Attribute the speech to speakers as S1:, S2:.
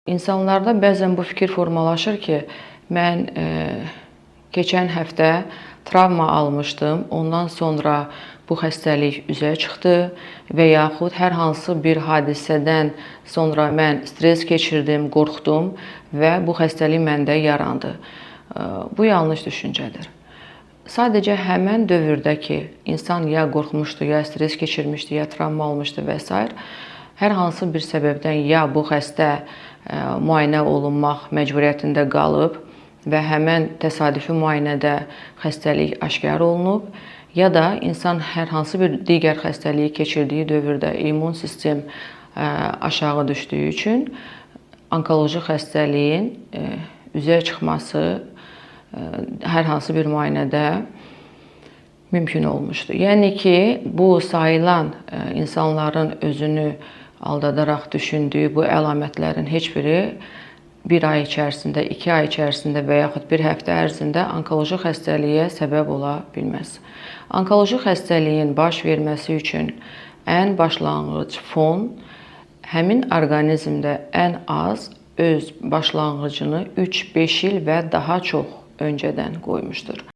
S1: İnsanlarda bəzən bu fikir formalaşır ki, mən keçən həftə travma almışdım, ondan sonra bu xəstəlik üzə çıxdı və yaxud hər hansı bir hadisədən sonra mən stres keçirdim, qorxdum və bu xəstəlik məndə yarandı. Bu yanlış düşüncədir. Sadəcə həmən dövrdəki insan ya qorxmuşdu, ya stres keçirmişdi, ya travma almışdı və s. hər hansı bir səbəbdən ya bu xəstə müayinə olunmaq məcburiyyətində qalıb və həmən təsadüfi müayinədə xəstəlik aşkar olunub, ya da insan hər hansı bir digər xəstəliyi keçirdiyi dövrdə immun sistem aşağı düşdüyü üçün onkoloji xəstəliyin üzə çıxması hər hansı bir müayinədə mümkün olmuşdur. Yəni ki, bu sayılan insanların özünü aldadaraq düşündüyü bu əlamətlərin heç biri bir ay içərisində, 2 ay içərisində və yaxud bir həftə ərzində onkoloji xəstəliyə səbəb ola bilməz. Onkoloji xəstəliyin baş verməsi üçün ən başlanğıc fon həmin orqanizmdə ən az öz başlanğıcını 3-5 il və daha çox öncədən qoymuşdur.